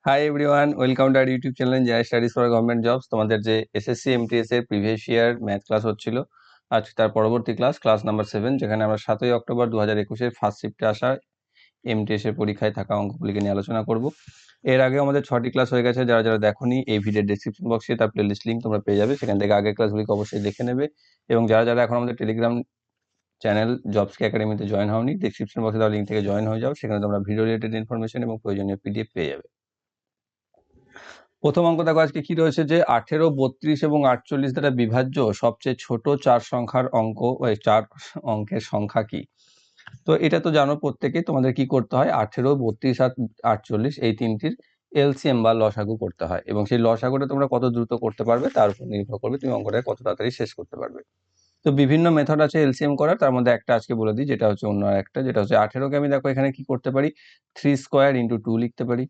High everyone, welcome to our YouTube channel JI studies for government jobs. তোমাদের যে SSC MTS এর previous year math class হচ্ছিল, আজ তার পরবর্তী ক্লাস নাম্বার 7, যেখানে আমরা 7ই অক্টোবর 2021-এর ফার্স্ট শিফটে আসা এমটিএস এর পরীক্ষায় থাকা অঙ্কগুলিকে নিয়ে আলোচনা করব। এর আগে আমাদের 6টি ক্লাস হয়ে গেছে। যারা যারা দেখোনি, এই ভিডিওর ডেসক্রিপশন বক্সে তার প্লেলিস্ট লিঙ্ক তোমরা পেয়ে যাবে, সেখান থেকে আগের ক্লাসগুলিকে অবশ্যই দেখে নেবে। এবং যারা যারা এখন আমাদের টেলিগ্রাম চ্যানেল জবসকে একাডেমিতে জয়েন হওনি, ডেসক্রিপশন বক্সে দেওয়া লিঙ্ক থেকে জয়েন হয়ে যাও, সেখানে তোমরা ভিডিও রিলেটেড ইনফরমেশন এবং প্রয়োজনীয় পিডিএফ পেয়ে যাবে। প্রথম অঙ্ক দেখো আজকে কি রয়েছে, যে 18, 32 এবং 48 দ্বারা বিভাজ্য সবচেয়ে ছোট 4 সংখ্যার অঙ্ক, 4 অঙ্কের সংখ্যা কি? তো এটা তো জানো প্রত্যেকে, তোমাদের কি করতে হয়, 18, 32 আর 48 এই তিনটির এলসিএম বা লসাগু করতে হয়, এবং সেই লসাগুটা তোমরা কত দ্রুত করতে পারবে তার উপর নির্ভর করবে তুমি অঙ্কটা কত তাড়াতাড়ি শেষ করতে পারবে। তো বিভিন্ন মেথড আছে এলসিএম করার, তার মধ্যে একটা আজকে বলে দিই, যেটা হচ্ছে অন্য একটা, যেটা হচ্ছে 18কে আমি দেখো এখানে কি করতে পারি, 3 স্কোয়ার ইন্টু 2 লিখতে পারি।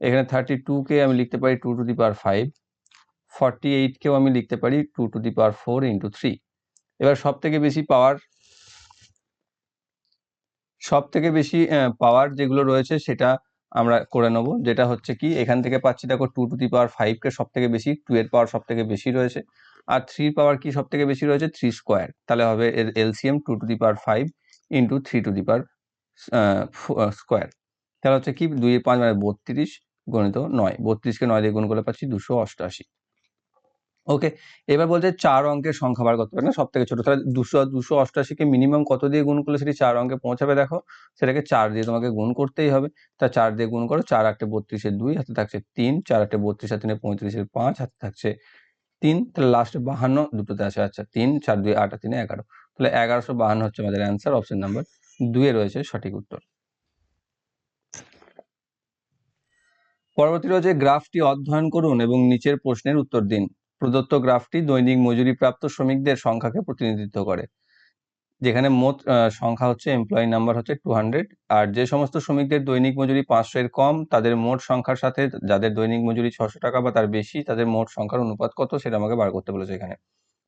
এখানে 32কে আমি লিখতে পারি 2 টু দি পাওয়ার 5, 48কেও আমি লিখতে পারি 2 টু দি পাওয়ার 4 ইন্টু 3। এবার সব থেকে বেশি পাওয়ার যেগুলো রয়েছে সেটা আমরা করে নেব, যেটা হচ্ছে কি এখান থেকে পাচ্ছি দেখো 2 টু দি পাওয়ার 5কে সব থেকে বেশি, 2 এর পাওয়ার সব থেকে বেশি রয়েছে, আর 3 পাওয়ার কি সব থেকে বেশি রয়েছে, 3 স্কোয়ার। তাহলে হবে এর LCM 2 to the power 5 into 3 to the power square. তাহলে হচ্ছে কি 2 এর 5 মানে 32 গণিত 9, 32কে 9 দিয়ে গুণ করলে পাচ্ছি 288। ওকে, এবার বলছে 4 অঙ্কের সংখ্যা বার করতে পারে না সব থেকে ছোট, তাহলে 288কে মিনিমাম কত দিয়ে গুণ করলে সেটি 4 অঙ্কে পৌঁছাবে? দেখো সেটাকে 4 দিয়ে তোমাকে গুণ করতেই হবে। তা 4 দিয়ে গুণ করো, 4 8 32 2, হাতে থাকছে 3, 4 8 32 আর 3 35 5, হাতে থাকছে 3, তাহলে লাস্টে 52 দুটোতে আছে। আচ্ছা 3 4 2 8 আর 3 11, তাহলে 1152 হচ্ছে আমাদের অ্যান্সার, অপশন নাম্বার 2 এ রয়েছে সঠিক উত্তর। পরবর্তী রয়েছে গ্রাফটি অধ্যয়ন করুন এবং নিচের প্রশ্নের উত্তর দিন। প্রদত্ত গ্রাফটি দৈনিক মজুরি প্রাপ্ত শ্রমিকদের সংখ্যাকে প্রতিনিধিত্ব করে, যেখানে মোট সংখ্যা হচ্ছে এমপ্লয়ি নাম্বার হচ্ছে 200, আর যে সমস্ত শ্রমিকদের দৈনিক মজুরি 500 এর কম তাদের মোট সংখ্যার সাথে যাদের দৈনিক মজুরি 600 টাকা বা তার বেশি তাদের মোট সংখ্যার অনুপাত কত সেটা আমাকে বার করতে বলেছে। এখানে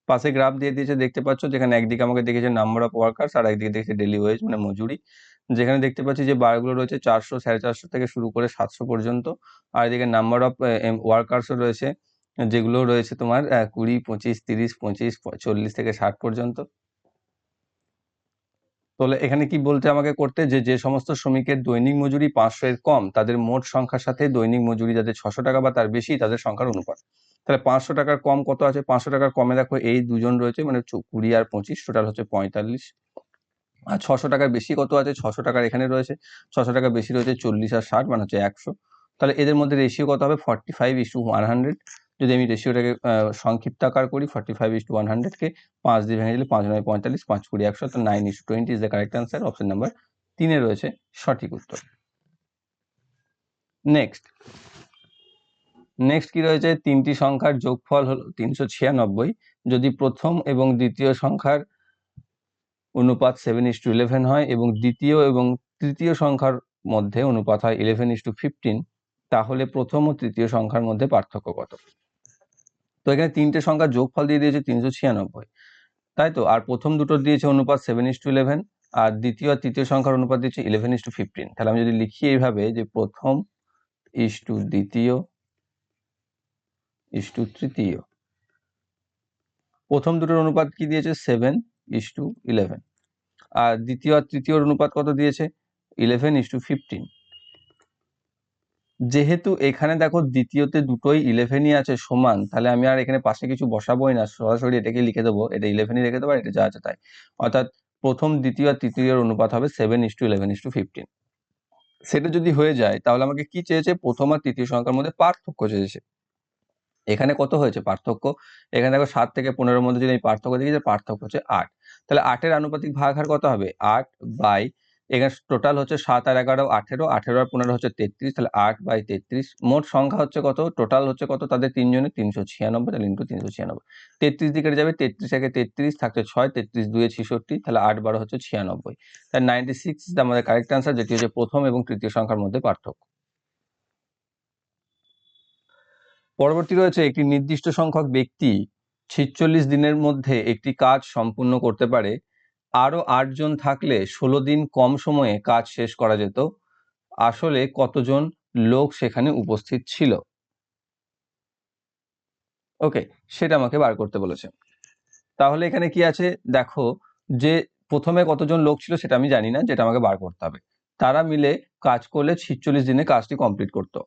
পাশে গ্রাফ দিয়ে দিয়েছে, দেখতে পাচ্ছ, যেখানে একদিকে আমাকে দেখেছে নাম্বার অফ ওয়ার্কার্স আর একদিকে দেখেছে ডেলি ওয়েজ মানে মজুরি। যেখানে দেখতে পাচ্ছি যে বারগুলো রয়েছে 400, 450 থেকে শুরু করে 700 পর্যন্ত, আর এদিকে নাম্বার অফ ওয়ার্কার্সও রয়েছে, যেগুলো রয়েছে তোমার 20, 25, 30, 25, 40 থেকে 60 পর্যন্ত। তাহলে এখানে কি বলতে আমাকে করতে, যে সমস্ত শ্রমিকের দৈনিক মজুরি 500 এর কম তাদের মোট সংখ্যার সাথে দৈনিক মজুরি যাদের 600 টাকা বা তার বেশি তাদের সংখ্যার অনুপাত। তাহলে 500 টাকার কম কত আছে, 500 টাকার কমে দেখো এই দুজন রয়েছে, মানে 20 আর 25, টোটাল হচ্ছে 45। আর 600 টাকার বেশি কত আছে, 600 টাকার এখানে রয়েছে, 600 টাকা বেশি রয়েছে 40 আর 60, মানে হচ্ছে 100। তাহলে এদের মধ্যে রেশিও কত হবে, 45:100। যদি আমি রেশিওটাকে সংক্ষিপ্ত আকার করি, 45:100কে 5 দিয়ে ভেঙে দিলে 5 9 45, 5 20 100, তো 9:20 is the correct answer, option number 3 এ রয়েছে সঠিক উত্তর। নেক্সট কি রয়েছে, তিনটি সংখ্যার যোগফল হলো 396 যদি প্রথম এবং দ্বিতীয় সংখ্যার অনুপাত 7:11 হয় এবং দ্বিতীয় এবং তৃতীয় সংখ্যার মধ্যে অনুপাত হয় 11:15, তাহলে প্রথম ও তৃতীয় সংখ্যার মধ্যে পার্থক্য কত? তো এখানে তিনটে সংখ্যার যোগফল দিয়ে দিয়েছে 396, তাই তো, আর প্রথম দুটো দিয়েছে অনুপাত 7:11, আর দ্বিতীয় আর তৃতীয় সংখ্যার অনুপাত দিয়েছে 11:15। তাহলে আমি যদি লিখি এইভাবে, যে প্রথম ইস্টু দ্বিতীয় ইস্টু তৃতীয়, প্রথম দুটোর অনুপাত কি দিয়েছে 7:11, আর দ্বিতীয় আর তৃতীয় অনুপাত কত দিয়েছে 11:15। যেহেতু এখানে দেখো দ্বিতীয়তে দুটোই 11ই আছে সমান, তাহলে আমি আর এখানে পাশে কিছু বসাবোই না, সরাসরি এটাকে লিখে দেবো, এটা 11ই রেখে দেবো, এটা যা আছে তাই। অর্থাৎ প্রথম দ্বিতীয় আর তৃতীয়ের অনুপাত হবে 7:11:15। সেটা যদি হয়ে যায় তাহলে আমাকে কি চেয়েছে, প্রথম আর তৃতীয় সংখ্যার মধ্যে পার্থক্য চেয়েছে। এখানে কত হয়েছে পার্থক্য, এখানে দেখো 7 থেকে 15-এর মধ্যে যদি আমি পার্থক্য দেখি, যে পার্থক্য হচ্ছে 8। তাহলে 8-এর আনুপাতিক ভাগহার কত হবে, 8 বাই, এখানে টোটাল হচ্ছে 7 আর 11 18, 18 আর 15 হচ্ছে 33, তাহলে 8/33। মোট সংখ্যা হচ্ছে কত, টোটাল হচ্ছে কত তাদের তিনজনের 396, তাহলে ইন্টু 396। 33 দিকে যাবে, 33 একে 33 থাকছে 6, 33 2 এ 66, তাহলে 8 12 হচ্ছে 96। তাহলে 96 ইজ আমাদের কারেক্ট আনসার, যেটি হচ্ছে প্রথম এবং তৃতীয় সংখ্যার মধ্যে পার্থক্য। পরবর্তী রয়েছে, একটি নির্দিষ্ট সংখ্যক ব্যক্তি 46 দিনের মধ্যে একটি কাজ সম্পূর্ণ করতে পারে, আরো 8 জন থাকলে 16 দিন কম সময়ে কাজ শেষ করা যেত, আসলে কতজন লোক সেখানে উপস্থিত ছিল। ওকে, সেটা আমাকে বার করতে বলেছে। তাহলে এখানে কি আছে দেখো, যে প্রথমে কতজন লোক ছিল সেটা আমি জানি না, যেটা আমাকে বার করতে হবে। তারা মিলে কাজ করলে 46 দিনে কাজটি কমপ্লিট করতো।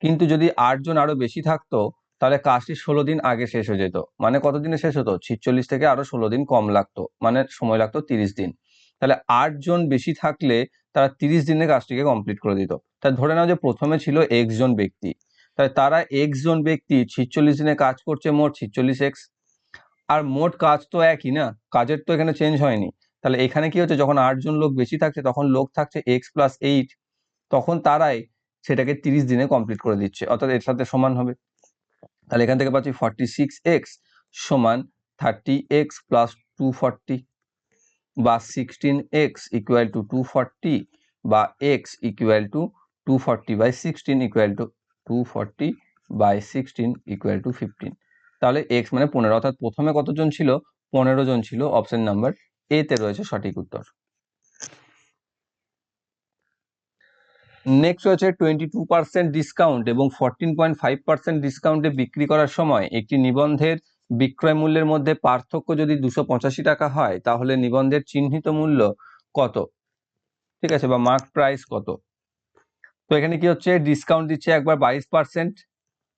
কিন্তু যদি 8 জন আরো বেশি থাকতো তাহলে কাজটি 16 দিন আগে শেষ হয়ে যেত। মানে কত দিনে শেষ হতো? 46 থেকে আরো 16 দিন কম লাগতো, মানে সময় লাগতো 30 দিন। তাহলে 8 জন বেশি থাকলে তারা 30 দিনে কাজটিকে কমপ্লিট করে দিত। তাই ধরে নাও যে প্রথমে ছিল x জন ব্যক্তি, তাই তারা x জন ব্যক্তি 46 দিনে কাজ করছে মোট 46x। আর মোট কাজ তো একই না, কাজের তো এখানে চেঞ্জ হয়নি। তাহলে এখানে কি হচ্ছে, যখন 8 জন লোক বেশি থাকছে তখন লোক থাকছে x+8, তখন তারাই সেটাকে 30 দিনে কমপ্লিট করে দিচ্ছে, অর্থাৎ এর সাথে সমান হবে। তাহলে এখান থেকে পাচ্ছি 46x সমান 30x প্লাস 240, বা 16x ইকুয়াল টু 240, বা x equal to 240/16 equal to 240/16 equal to 15। তাহলে x মানে 15, অর্থাৎ প্রথমে কতজন ছিল? 15 জন ছিল। অপশন নাম্বার এ তে রয়েছে সঠিক উত্তর। নেক্সট রয়েছে 22% ডিসকাউন্ট এবং 14.5% ডিসকাউন্টে বিক্রি করার সময় একটি নিবন্ধের বিক্রয় মূল্যের মধ্যে পার্থক্য যদি 285 টাকা হয় তাহলে নিবন্ধের চিহ্নিত মূল্য কত? ঠিক আছে, বা মার্ক প্রাইস কত? তো এখানে কি হচ্ছে, ডিসকাউন্ট দিচ্ছে একবার 22%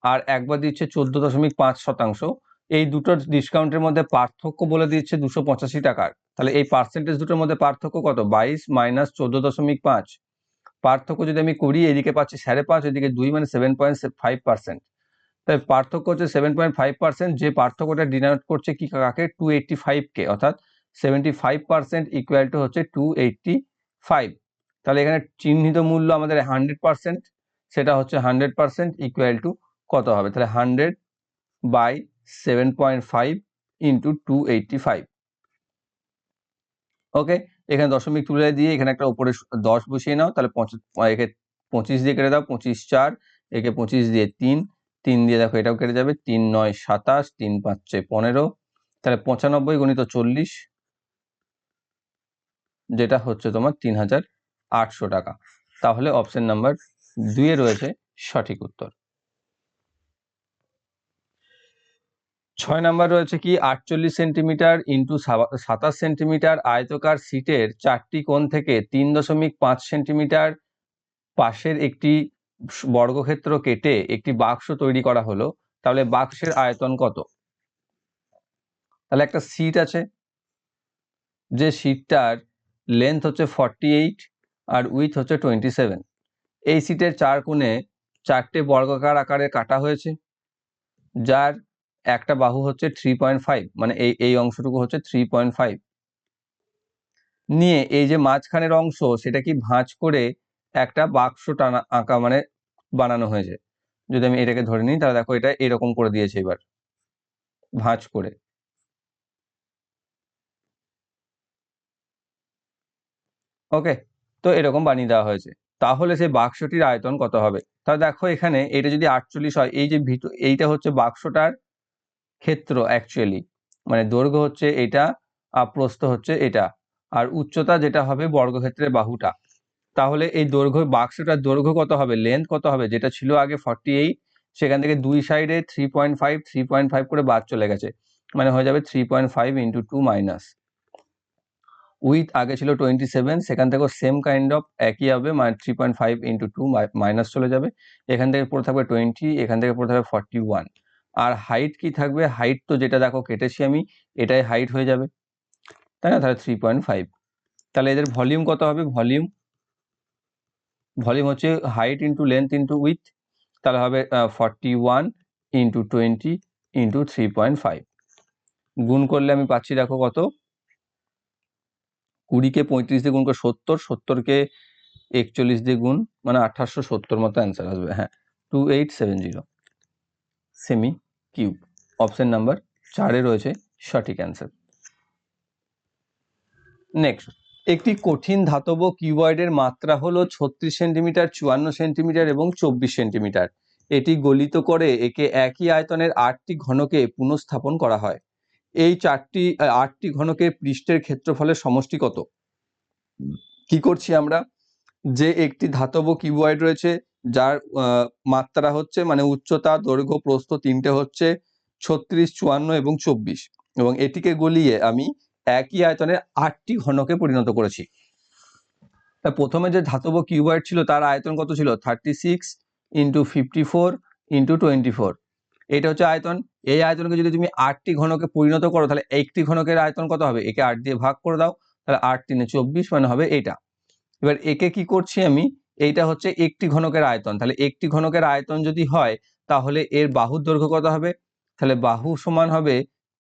আর একবার দিচ্ছে 14.5%। এই দুটোর ডিসকাউন্টের মধ্যে পার্থক্য বলে দিচ্ছে 285 টাকার। তাহলে এই পার্সেন্টেজ দুটোর মধ্যে পার্থক্য কত? 22 মাইনাস 14.5। পার্থক্য যদি আমি করি, এদিকে পাচ্ছি 5.5, এদিকে 2 মানে 7.5%। তাই পার্থক্য হচ্ছে 7.5%। যে পার্থক্যটা ডিনোট করছে কি কাকে? 285 কে, অর্থাৎ 75% ইকুয়াল টু হচ্ছে 285। তাহলে এখানে চিহ্নিত মূল্য আমাদের 100%, সেটা হচ্ছে 100% ইকুয়াল টু কত হবে? তাহলে 100/7.5 ইন্টু 285। ওকে, এখানে দশমিক তুলে দিয়ে এখানে একটা উপরে 10 বসিয়ে নাও। তাহলে একে 25 দিয়ে কেটে দাও, 25 4, একে 25 দিয়ে 3 দিয়ে দেখো এটাও কেটে যাবে, 3 9 27, 3 5 15। তাহলে 95 গুণিত 40, যেটা হচ্ছে তোমার 3800 টাকা। তাহলে অপশন নাম্বার 2 এ রয়েছে সঠিক উত্তর। 6 নাম্বার রয়েছে কি, 48 সেন্টিমিটার ইন্টু 27 সেন্টিমিটার আয়তকার সিটের 4টি কোণ থেকে 3.5 সেন্টিমিটার পাশের একটি বর্গক্ষেত্র কেটে একটি বাক্স তৈরি করা হলো। তাহলে বাক্সের আয়তন কত? তাহলে একটা সিট আছে, যে সিটটার লেন্থ হচ্ছে 48 আর উইথ হচ্ছে 27। এই সিটের 4 কোণে 4টে বর্গাকার আকারে কাটা হয়েছে, যার একটা বাহু হচ্ছে 3.5, মানে এই অংশটুকু হচ্ছে 3.5 নিয়ে এই যে মাঝখানের অংশ সেটা কি ভাঁজ করে একটা বাক্স টানা আঁকা মানে বানানো হয়েছে। যদি আমি এটাকে ধরে নিই তাহলে দেখো এটা এরকম করে দিয়েছে, এবার ভাঁজ করে। ওকে, তো এরকম বানিয়ে দেওয়া হয়েছে। তাহলে সেই বাক্সটির আয়তন কত হবে? তাহলে দেখো এখানে এটা যদি 48 হয়, এই যে এইটা হচ্ছে বাক্সটার ক্ষেত্র অ্যাকচুয়ালি, মানে দৈর্ঘ্য হচ্ছে এটা আর প্রস্থ হচ্ছে এটা, আর উচ্চতা যেটা হবে বর্গক্ষেত্রের বাহুটা। তাহলে এই দৈর্ঘ্য, বাক্সটার দৈর্ঘ্য কত হবে, লেন্থ কত হবে? যেটা ছিল আগে 48, সেখান থেকে দুই সাইডে 3.5 করে বাদ চলে গেছে, মানে হয়ে যাবে 3.5 ইন্টু 2 মাইনাস। উইথ আগে ছিল 27, সেখান থেকেও সেম কাইন্ড অফ একই হবে, মানে 3.5 ইন্টু 2 মাইনাস চলে যাবে। এখান থেকে পড়ে থাকবে 20, এখান থেকে পড়ে থাকবে 41। আর হাইট কি থাকবে? হাইট তো যেটা দেখো কেটেছি আমি, এটাই হাইট হয়ে যাবে, তাই না? তাহলে 3.5। তাহলে এদের ভলিউম কত হবে? ভলিউম হচ্ছে height into length into with, তাহলে হবে 41 ইন্টু 20 ইন্টু 3.5। গুণ করলে আমি পাচ্ছি দেখো কত, 20কে 35 দিয়ে গুণ করে 70, 70কে 41 দিয়ে গুণ, মানে 1870 মতো অ্যান্সার আসবে। হ্যাঁ, 2870 সেমি কিউব। অপশন নাম্বার 4 এ রয়েছে সঠিক অ্যান্সার। নেক্সট, একটি কঠিন ধাতব কিউবয়েডের মাত্রা হলো 36 সেন্টিমিটার, 54 সেন্টিমিটার এবং 24 সেন্টিমিটার। এটি গলিত করে একে একই আয়তনের 8টি ঘনকে পুনঃস্থাপন করা হয়। এই 8টি ঘনকের পৃষ্ঠের ক্ষেত্রফলের সমষ্টি কত? কি করছি আমরা, যে একটি ধাতব কিউবয়েড রয়েছে, যার মাত্রা হচ্ছে মানে উচ্চতা, দৈর্ঘ্য, প্রস্থ তিনটে হচ্ছে 36, 54 এবং 24, এবং এটিকে গলিয়ে আমি একই আয়তনের 8টি ঘনকে পরিণত করেছি। তা প্রথমে যে ধাতব কিউবয়েড ছিল তার আয়তন কত ছিল? 36 × 54 × 24। এটা হচ্ছে আয়তন। এই আয়তনকে যদি তুমি 8টি ঘনকে পরিণত করো তাহলে একটি ঘনকের আয়তন কত হবে? একে 8 দিয়ে ভাগ করে দাও, তাহলে 8 × 3 = 24 মানে হবে এটা। এবার একে কি করছি আমি, এইটা হচ্ছে একটি ঘনকের আয়তন, তাহলে একটি ঘনকের আয়তন যদি হয় তাহলে এর বাহুর দৈর্ঘ্য কত হবে? তাহলে বাহু সমান হবে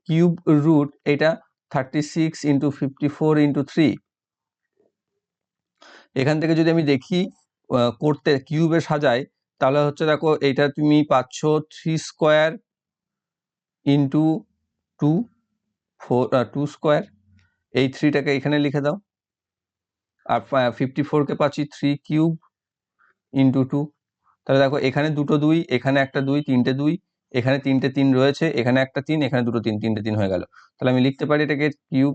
কিউব রুট এটা 36 × 54 × 3। এখান থেকে যদি আমি দেখি করতে কিউবে সাজাই তাহলে হচ্ছে দেখো এইটা তুমি পাচ্ছ 3 স্কোয়ার ইন্টু 2 2 স্কোয়ার, এই 3টাকে এখানে লিখে দাও, আর 54কে পাচ্ছি 3 কিউব ইন্টু 2। তাহলে দেখো এখানে দুটো 2, এখানে একটা 2, তিনটে 2, এখানে তিনটে 3 রয়েছে, এখানে একটা 3, এখানে দুটো 3, তিনটে 3 হয়ে গেল। তাহলে আমি লিখতে পারি এটাকে cube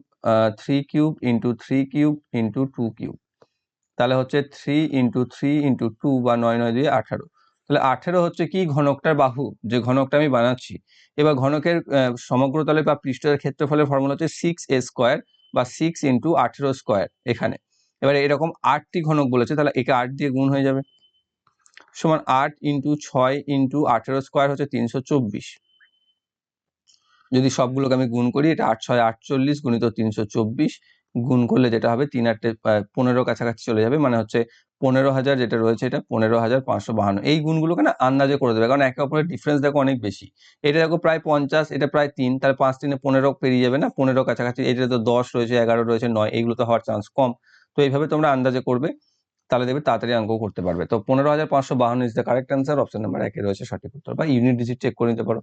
3 cube into 3 cube into 2 cube. তাহলে হচ্ছে 3 × 3 × 2 বা 9 9 দিয়ে 18। তাহলে 18 হচ্ছে কি ঘনকটার বাহু, যে ঘনকটা আমি বানাচ্ছি। এবার ঘনকের সমগ্রতলে বা পৃষ্ঠের ক্ষেত্রফলের ফর্মুলা হচ্ছে 6a² বা 6 × 18² এখানে। এবারে এরকম 8টি ঘনক বলেছে, তাহলে একে 8 দিয়ে গুণ হয়ে যাবে, সমান 8 × 6 × 18² হচ্ছে 324। যদি সবগুলোকে আমি গুণ করি, এটা 8 6 48 গুণিত 324 গুণ করলে যেটা হবে 3 8 15 কাছাকাছি চলে যাবে, মানে হচ্ছে 15,000 যেটা রয়েছে এটা 15,552। এই গুণগুলোকে না আন্দাজে করে দেবে, কারণ একে অপরের ডিফারেন্স দেখো অনেক বেশি। এটা দেখো প্রায় 50, এটা প্রায় 3, তাহলে 5 3 15 পেরিয়ে যাবে না, 15 কাছাকাছি। এটা তো 10 রয়েছে, 11 রয়েছে, 9, এইগুলো তো হওয়ার চান্স কম। তো এইভাবে তোমরা আন্দাজে করবে, তাহলে দেখবে তাড়াতাড়ি অঙ্ক করতে পারবে। তো 15,552 is the correct answer, option number 1 রয়েছে সঠিক উত্তর, বা ইউনিট ডিজিট চেক করে নিতে পারো।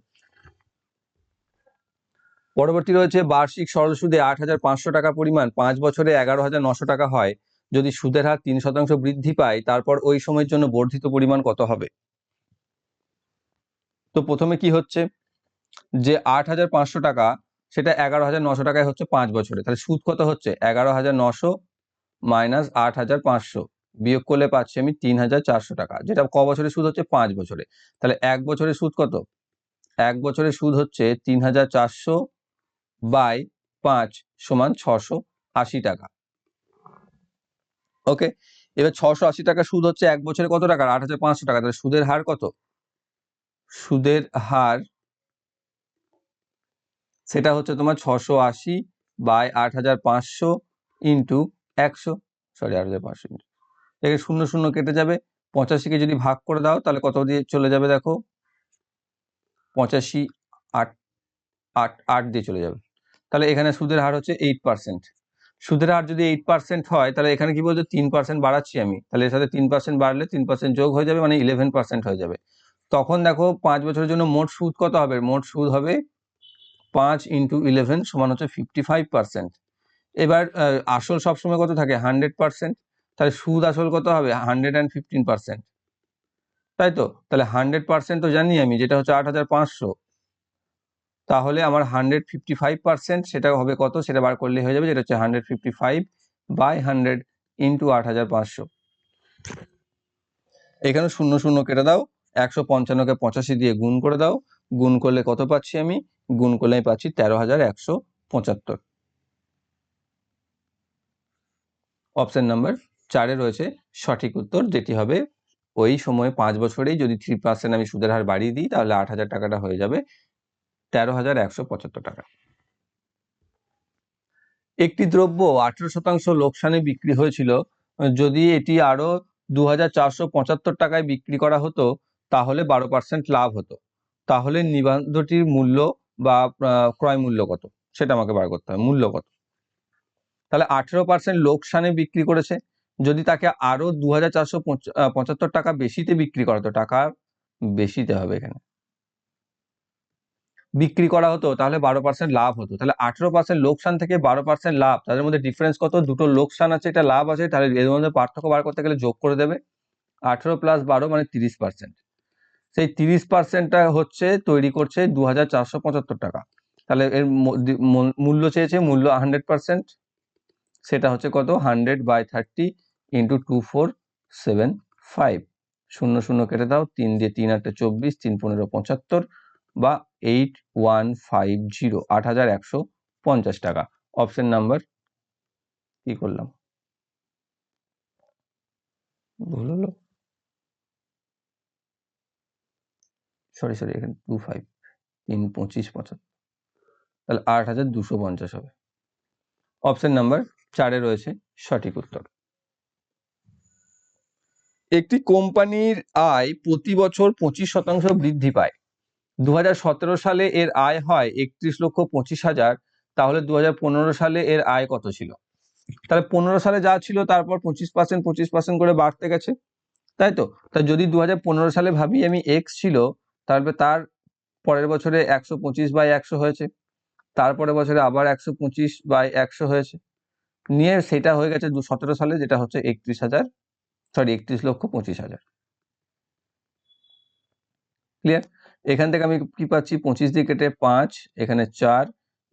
পরবর্তী রয়েছে বার্ষিক সরল সুদে 8,500 টাকা পরিমাণ 5 বছরে 11,900 টাকা হয়, যদি সুদের হার 3% বৃদ্ধি পায় তারপর ওই সময়ের জন্য বর্ধিত পরিমাণ কত হবে? তো প্রথমে কি হচ্ছে, যে 8,500 টাকা সেটা 11,900 টাকায় হচ্ছে 5 বছরে, তাহলে সুদ কত হচ্ছে? 11,900 মাইনাস 8,500 বিয়োগ করলে পাচ্ছি আমি 3,400 টাকা, যেটা ক বছরের সুদ হচ্ছে? 5 বছরে। তাহলে 1 বছরের সুদ কত? 1 বছরের সুদ হচ্ছে 3,400 বাই 5 সমান 680 টাকা। ওকে, এবার 680 টাকা সুদ হচ্ছে 1 বছরে কত টাকা? 8,500 টাকা। তাহলে সুদের হার কত? সুদের হার সেটা হচ্ছে তোমার 680 বাই 8,500 ইন্টু 100, সরি 8,500, এখানে 0 0 কেটে যাবে। 85কে যদি ভাগ করে দাও তাহলে কত দিয়ে চলে যাবে দেখো? 85 8 8 8 দিয়ে চলে যাবে। তাহলে এখানে সুদের হার হচ্ছে 8%। সুদের হার যদি 8% হয় তাহলে এখানে কি বলছো? 3% বাড়াচ্ছি আমি, তাহলে এর সাথে 3% বাড়লে 3% যোগ হয়ে যাবে, মানে 11% হয়ে যাবে। তখন দেখো 5 বছরের জন্য মোট সুদ কত হবে? মোট সুদ হবে 5 × 11 সমান হচ্ছে 55%। এবার আসল সবসময় কত থাকে? 100%। তাহলে সুদ আসল কত হবে? 115%, তাই তো? তাহলে 100% তো জানি আমি, যেটা হচ্ছে 8,500। তাহলে আমার 155% সেটা হবে কত? সেটা বার করলে হয়ে যাবে, যেটা হচ্ছে 155 বাই 100 ইন্টু 8,500। এখানে 0 0 কেটে দাও, 155কে 85 দিয়ে গুণ করে দাও, গুণ করলে কত পাচ্ছি আমি? গুণ করলে আমি পাচ্ছি 13,175। অপশন নাম্বার 4 রয়েছে সঠিক উত্তর, যেটি হবে ওই সময় 5 বছরেই যদি 3% আমি সুদের হার বাড়িয়ে দিই তাহলে 8,000 টাকাটা হয়ে যাবে 13,175 টাকা। একটি দ্রব্য 18% লোকসানে বিক্রি হয়েছিল, যদি এটি আরো 2,475 টাকায় বিক্রি করা হতো তাহলে 12% লাভ হতো। তাহলে নিবন্ধটির মূল্য বা ক্রয় মূল্য কত? সেটা আমাকে বার করতে হবে, মূল্য কত। তাহলে 18% লোকসানে বিক্রি করেছে, যদি তাকে আরো 2,475 টাকা বেশিতে বিক্রি করা হতো, টাকা বেশিতে হবে এখানে, বিক্রি করা হতো তাহলে 12% লাভ হতো। তাহলে 18% লোকসান থেকে 12% লাভ, তাদের মধ্যে ডিফারেন্স কত? দুটো লোকসান আছে, এটা লাভ আছে, তাহলে এর মধ্যে পার্থক্য বার করতে গেলে যোগ করে দেবে। 18 + 12 মানে 30%। সেই 30%টা হচ্ছে তৈরি করছে 2,475 টাকা। তাহলে এর মূল্য চেয়েছে, মূল্য 100%, সেটা হচ্ছে কত? 100/30 × 2475 শূন্য শূন্য কেটে দাও, 3 দিয়ে 3 8 24, 3 15 75 বা 8150, 8150 টাকা। অপশন নাম্বার কি করলাম, ভুল হলো, সরি এখানে 25, 3 25 75, তাহলে 8250 হবে। অপশন নাম্বার 4 রয়েছে সঠিক উত্তর। একটি কোম্পানির আয় প্রতি বছর 25% বৃদ্ধি পায়। 2017 সালে এর আয় হয় 31,25,000, তাহলে 2015 সালে এর আয় কত ছিল? তাহলে 15 সালে যা ছিল তারপর 25% করে বাড়তে গেছে, তাই তো? তা যদি 2015 সালে ভাবি আমি x ছিল, তাহলে তার পরের বছরে 125/100 হয়েছে, তারপরের বছরে আবার 125/100 হয়েছে, নিয়ে সেটা হয়ে গেছে 2017 সালে, যেটা হচ্ছে 31,25,000। ক্লিয়ার? এখান থেকে আমি কি পাচ্ছি, 25 দিয়ে কেটে 5, এখানে 4,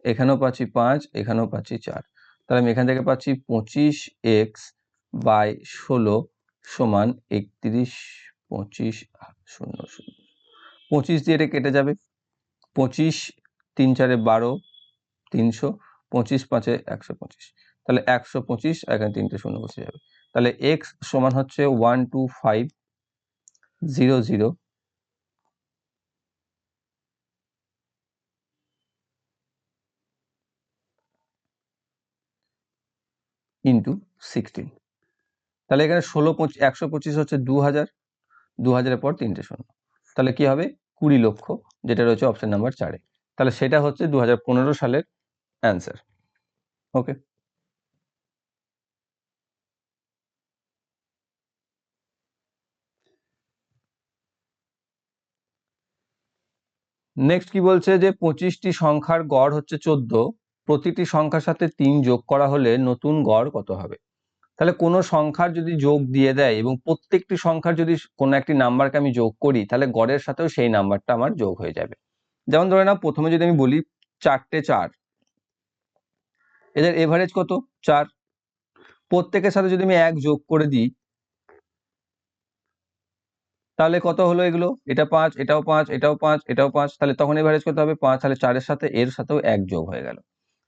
এখানেও পাচ্ছি 5, এখানেও পাচ্ছি 4, তাহলে আমি এখান থেকে পাচ্ছি 25x/16 সমান 31, 25 0 0, 25 দিয়ে এটা কেটে যাবে, 25 3 4 12, 300, 25 5 125, তাহলে 125, এখানে 3টে শূন্য বসে যাবে, তাহলে x সমান হচ্ছে 12500 ইন্টু 16, তাহলে এখানে 125 হচ্ছে 2000, 2000-এর পর 3টে শূন্য, তাহলে কি হবে 20 লক্ষ, যেটা রয়েছে অপশন নাম্বার 4-এ। তাহলে সেটা হচ্ছে 2015 সালের অ্যান্সার। ওকে, নেক্সট কি বলছে যে 25টি সংখ্যার গড় হচ্ছে 14, প্রতিটি সংখ্যার সাথে 3 যোগ করা হলে নতুন গড় কত হবে? তাহলে কোনো সংখ্যার যদি যোগ দিয়ে দেয় এবং প্রত্যেকটি সংখ্যার যদি কোনো একটি নাম্বারকে আমি যোগ করি, তাহলে গড়ের সাথেও সেই নাম্বারটা আমার যোগ হয়ে যাবে। যেমন ধরে নাও প্রথমে যদি আমি বলি 4টে 4, এদের এভারেজ কত 4, প্রত্যেকের সাথে যদি আমি 1 যোগ করে দিই, তাহলে কত হলো এগুলো, এটা 5, এটাও 5, এটাও 5, এটাও 5, তাহলে তখন এভারেজ কত হবে 5, তাহলে 4-এর সাথে এর সাথেও 1 যোগ হয়ে গেল,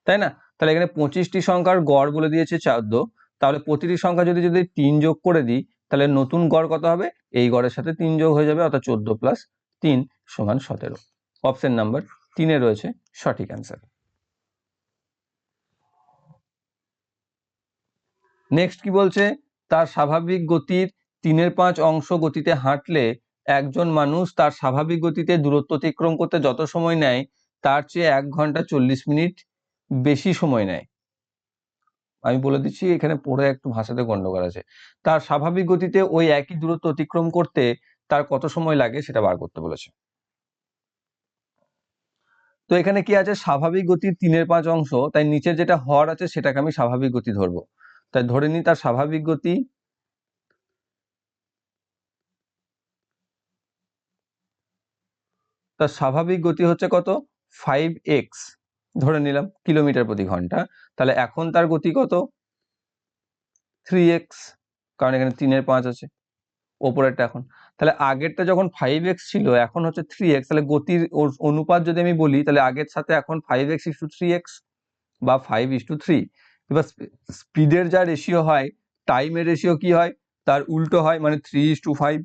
তাই না? তাহলে এখানে 25টি সংখ্যার গড় বলে দিয়েছে 14, তাহলে প্রতিটি সংখ্যা যদি 3 যোগ করে দিই, তাহলে নতুন গড় কত হবে, এই গড়ের সাথে 3 যোগ হয়ে যাবে, অর্থাৎ 14 + 3 = 17। অপশন নাম্বার 3-এ রয়েছে সঠিক অ্যান্সার। নেক্সট কি বলছে, তার স্বাভাবিক গতির 3/5 অংশ গতিতে হাঁটলে একজন মানুষ তার স্বাভাবিক গতিতে দূরত্ব অতিক্রম করতে যত সময় নেয় তার চেয়ে 1 ঘন্টা 40 মিনিট বেশি সময় নেয়। আমি বলে দিচ্ছি, এখানে পড়ে একটু ভাষাতে গন্ডগোল আছে। তার স্বাভাবিক গতিতে ওই একই দূরত্ব অতিক্রম করতে তার কত সময় লাগে সেটা বার করতে বলেছে। তো এখানে কি আছে, স্বাভাবিক গতির 3/5 অংশ, তাই নিচের যেটা হর আছে সেটাকে আমি স্বাভাবিক গতি ধরবো, তাই ধরে নিই তার স্বাভাবিক গতি হচ্ছে কত, 5x ধরে নিলাম কিলোমিটার প্রতি ঘন্টা, তাহলে এখন তার গতি কত 3x, কারণ এখানে 3/5 আছে ওপরেরটা। এখন তাহলে আগেরটা যখন 5x ছিল, এখন হচ্ছে 3x, তাহলে গতির অনুপাত যদি আমি বলি, তাহলে আগের সাথে এখন 5x = 3x বা 5:3। এবার স্পিডের যা রেশিও হয়, টাইমের রেশিও কি হয়, তার উল্টো হয়, মানে 3:5।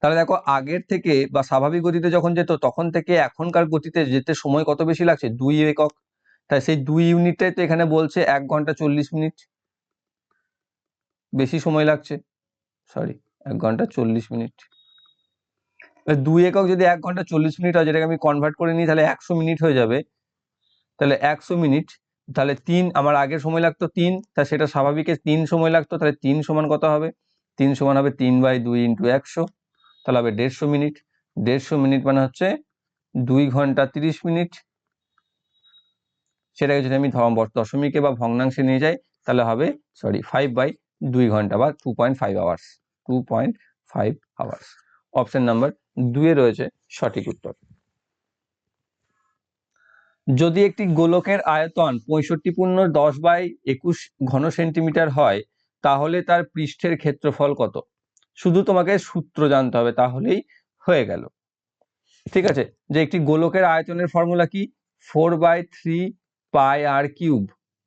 তাহলে দেখো আগের থেকে বা স্বাভাবিক গতিতে যখন যেত তখন থেকে এখনকার গতিতে যেতে সময় কত বেশি লাগছে, 2 একক, তাই সেই 2 ইউনিটটাই তো এখানে বলছে 1 ঘন্টা 40 মিনিট বেশি সময় লাগছে, সরি 1 ঘন্টা 40 মিনিট। 2 একক যদি 1 ঘন্টা 40 মিনিট হয়, যেটাকে আমি কনভার্ট করে নিই, তাহলে 100 মিনিট হয়ে যাবে, তাহলে 100 মিনিট, তাহলে 3 আমার আগে সময় লাগতো 3, তা সেটা স্বাভাবিকে 3 সময় লাগতো, তাহলে 3 সমান কত হবে, 3 সমান হবে 3/2 × 100, তাহলে হবে 150 মিনিট। 150 মিনিট মানে হচ্ছে 2 ঘন্টা 30 মিনিট। সেটাকে যদি আমি দশমিকে বা ভগ্নাংশে নিয়ে যাই, তাহলে হবে 5/2 ঘন্টা বা 2.5 আওয়ার্স, 2.5 আওয়ার্স। অপশন নাম্বার 2-এ রয়েছে সঠিক উত্তর। যদি একটি গোলকের আয়তন 65.10/21 ঘন সেন্টিমিটার হয়, তাহলে তার পৃষ্ঠের ক্ষেত্রফল কত? শুধু তোমাকে সূত্র জানতে হবে, তাহলেই হয়ে গেল। ঠিক আছে, যে একটি গোলকের আয়তনের ফর্মুলা কি, 4/3 πr কিউব।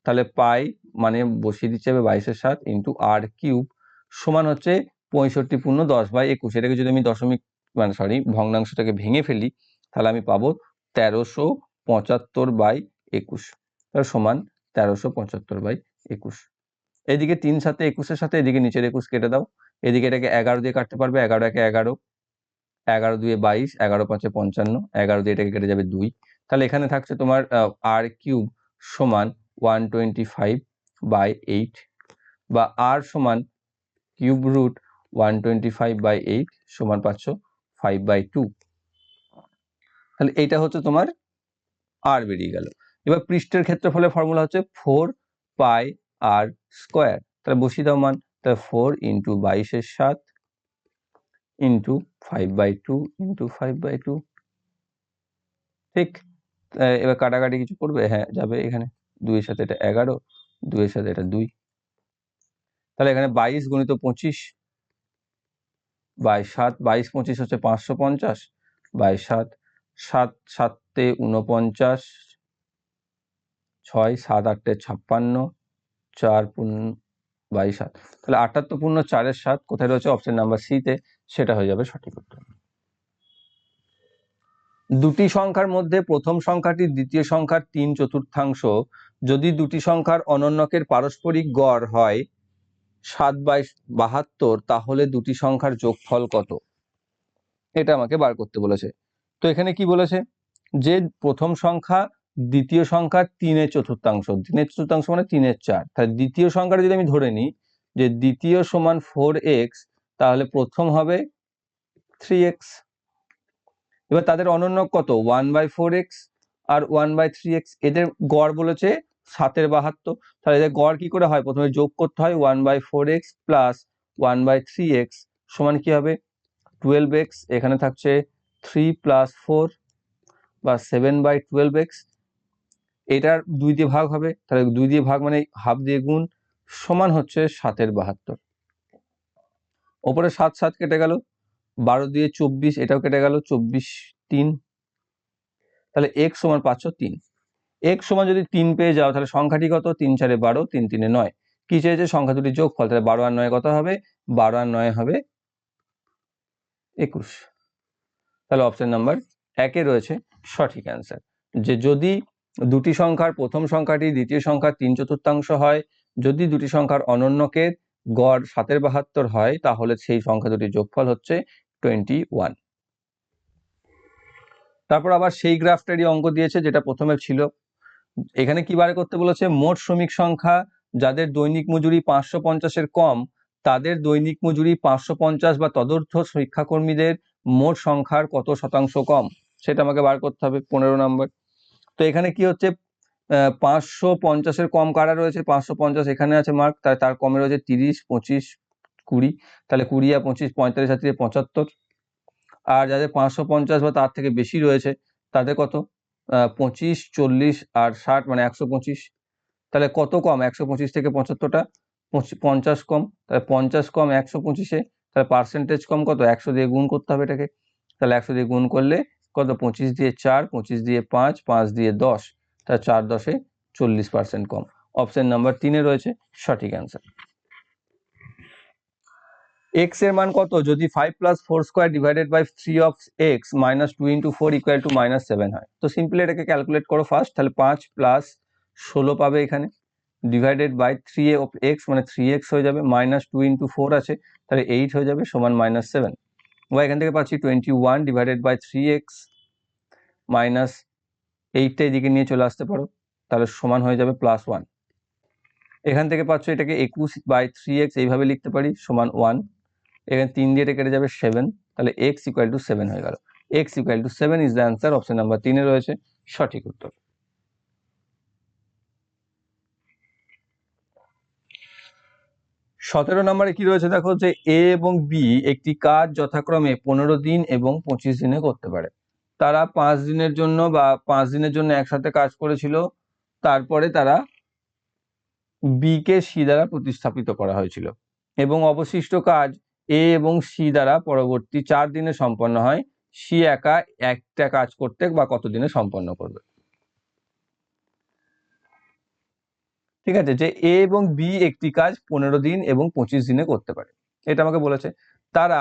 তাহলে পাই মানে বসিয়ে দিচ্ছে 22/7 ইন্টু r কিউব সমান হচ্ছে 65 পূর্ণ 10/21। এটাকে যদি আমি দশমিক মানে সরি ভগ্নাংশটাকে ভেঙে ফেলি, তাহলে আমি পাবো 1375/21, তাহলে সমান 1375/21। এদিকে 3 সাথে 21-এর সাথে এদিকে নিচের 21 কেটে দাও, এদিকে এটাকে 11 দিয়ে কাটতে পারবে, 11 একে 11, 11 2 22, 11 5 55, 11 দিয়ে এটাকে কেটে যাবে 2। তাহলে এখানে থাকছে তোমার r কিউব সমান 125/8, বা r সমান কিউব রুট 125/8 সমান পাচ্ছ 5/2। তাহলে এইটা হচ্ছে তোমার r বেরিয়ে গেল। এবার পৃষ্ঠের ক্ষেত্রফলের ফর্মুলা হচ্ছে 4πr²। তাহলে বসিয়ে দাও মান, তাহলে 4 ইন্টু 22/7 ইন্টু 5/2 ইন্টু 5/2। ঠিক, এবার কাটাকাটি কিছু করবে, হ্যাঁ যাবে, এখানে 2 এর সাথে এটা 11, 2 এর সাথে এটা 2, তাহলে এখানে 22 গুণিত 25/7, 22 25 হচ্ছে 550/7, 7 7 49, 6 7 8 56, 4 22/7, তাহলে 78 পূর্ণ 4/7 কোথায় রয়েছে, অপশন নাম্বার সি তে, সেটা হয়ে যাবে সঠিক উত্তর। দুটি সংখ্যার মধ্যে প্রথম সংখ্যাটি দ্বিতীয় সংখ্যার 3/4 যদি দুটি সংখ্যার অনন্যকের পারস্পরিক গড় হয় 7/72, তাহলে দুটি সংখ্যার যোগফল কত, এটা আমাকে বার করতে বলেছে। তো এখানে কি বলেছে, যে প্রথম সংখ্যা দ্বিতীয় সংখ্যার 3/4, 3/4 মানে 3/4, তাহলে দ্বিতীয় সংখ্যাটা যদি আমি ধরে নিই যে দ্বিতীয় সমান 4x, তাহলে প্রথম হবে 3x। এবার তাদের অনন্যক কত, 1/4x আর 1/3x, এদের গড় বলেছে 7/72, তাহলে এদের গড় কি করে হয়, প্রথমে যোগ করতে হয় 1/4x প্লাস 1/3x সমান কি হবে 12x, এখানে থাকছে 3 + 4 বা 7/12x, এটার 2 দিয়ে ভাগ হবে, তাহলে 2 দিয়ে ভাগ মানে হাফ দিয়ে গুণ সমান হচ্ছে 7/72। ওপরে 7 7 কেটে গেল, 12 দিয়ে 24, এটাও কেটে গেল, 24 3, তাহলে x সমান 503। x সমান যদি 3 পেয়ে যাও, তাহলে সংখ্যাটি কত, 3 4 12, 3 3 9, কি চেয়েছে, সংখ্যা দুটি যোগফল, তাহলে 12 আর 9 কত হবে, 12 আর 9 হবে 21। তাহলে অপশন নাম্বার 1 রয়েছে সঠিক অ্যান্সার, যে যদি দুটি সংখ্যার প্রথম সংখ্যাটি দ্বিতীয় সংখ্যার 3/4 হয়, যদি দুটি সংখ্যার অনন্যকের গড় 7/72 হয়, তাহলে সেই সংখ্যা দুটির যোগফল হচ্ছে 21। তারপর আবার সেই গ্রাফটারই অঙ্ক দিয়েছে যেটা প্রথমে ছিল। এখানে কি বার করতে বলেছে, মোট শ্রমিক সংখ্যা যাদের দৈনিক মজুরি 550-এর কম, তাদের দৈনিক মজুরি 550 বা তদূর্ধ্ব শিক্ষাকর্মীদের মোট সংখ্যার কত শতাংশ কম, সেটা আমাকে বার করতে হবে, 15 নম্বর। তো এখানে কি হচ্ছে, 550-এর কম কারা রয়েছে, 550 এখানে আছে মার্ক, তার কমে রয়েছে 30 25 20, তাহলে 20 আর 25 45 আর 75। আর যাদের 550 বা তার থেকে বেশি রয়েছে তাদের কত, 25 40 আর 60 মানে 125। তাহলে কত কম, 125 থেকে 75টা 50 কম, তাহলে 50 কম 125-এ, তাহলে পার্সেন্টেজ কম কত, 100 দিয়ে গুণ করতে হবে এটাকে, তাহলে 100 দিয়ে গুণ করলে কত, 25 দিয়ে 4, 25 দিয়ে 5, 5 দিয়ে 10, তাহলে 4 10-এ 40% কম। অপশন নাম্বার 3 রয়েছে সঠিক অ্যান্সার। x এর মান কত যদি 5 + 4² divided by 3 of x minus 2 × 4 equal to -7 হয়। তো সিম্পলি এটাকে ক্যালকুলেট করো ফার্স্ট, তাহলে 5 + 16 পাবে এখানে, ডিভাইডেড বাই 3 অফ x মানে 3x হয়ে যাবে, -2 × 4 আছে, তাহলে 8 হয়ে যাবে সমান -7। বা এখান থেকে পাচ্ছি 21 ডিভাইডেড বাই 3x মাইনাস 8টা এদিকে নিয়ে চলে আসতে পারো, তাহলে সমান হয়ে যাবে +1। এখান থেকে পাচ্ছ এটাকে 21/3x এইভাবে লিখতে পারি সমান 1, এখানে 3 দিয়ে এটা কেটে যাবে 7, তাহলে x = 7 হয়ে গেল। x = 7 is the answer, option number 3 রয়েছে সঠিক উত্তর। 17 নম্বরে কি রয়েছে দেখো, যে a এবং b একটি কাজ যথাক্রমে 15 দিন এবং 25 দিনে করতে পারে। তারা 5 দিনের জন্য বা 5 দিনের জন্য একসাথে কাজ করেছিল, তারপরে তারা b কে c দ্বারা প্রতিস্থাপিত করা হয়েছিল এবং অবশিষ্ট কাজ এ এবং সি দ্বারা পরবর্তী 4 দিনে সম্পন্ন হয়, সি একা একটা কাজ করতে বা কত দিনে সম্পন্ন করবে। ঠিক আছে, যে এ এবং বি একটি কাজ 15 দিন এবং 25 দিনে করতে পারে, এটা আমাকে বলেছে। তারা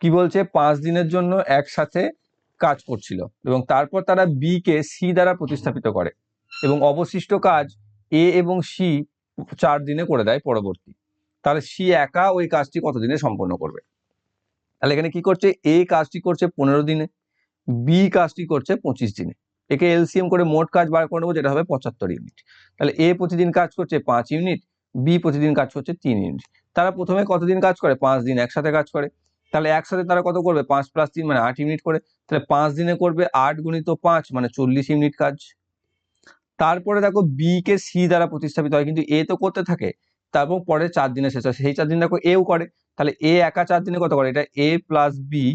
কি বলছে, 5 দিনের জন্য একসাথে কাজ করছিল এবং তারপর তারা বি কে সি দ্বারা প্রতিস্থাপিত করে এবং অবশিষ্ট কাজ এ এবং সি 4 দিনে করে দেয় পরবর্তী। তাহলে সি একা ওই কাজটি কত দিনে সম্পন্ন করবে? তাহলে এখানে কি করছে, এ কাজটি করছে 15 দিনে, বি কাজটি করছে 25 দিনে। একে এলসিএম করে মোট কাজ বার করে নেবো, যেটা হবে 75 ইউনিট। তাহলে এ প্রতিদিন কাজ করছে 5 ইউনিট, বি প্রতিদিন কাজ করছে 3 ইউনিট। তারা প্রথমে কতদিন কাজ করে? 5 দিন একসাথে কাজ করে। তাহলে একসাথে তারা কত করবে? 5 + 3 মানে 8 ইউনিট করে। তাহলে 5 দিনে করবে 8 × 5 মানে 40 ইউনিট কাজ। তারপরে দেখো বি কে সি দ্বারা প্রতিস্থাপিত হয়, কিন্তু এ তো করতে থাকে, তারপর পরে 4 দিনে শেষ হয়, সেই 4 দিন দেখো এও করে। তাহলে এ একা 4 দিনে কত করে? এটা এ প্লাস বি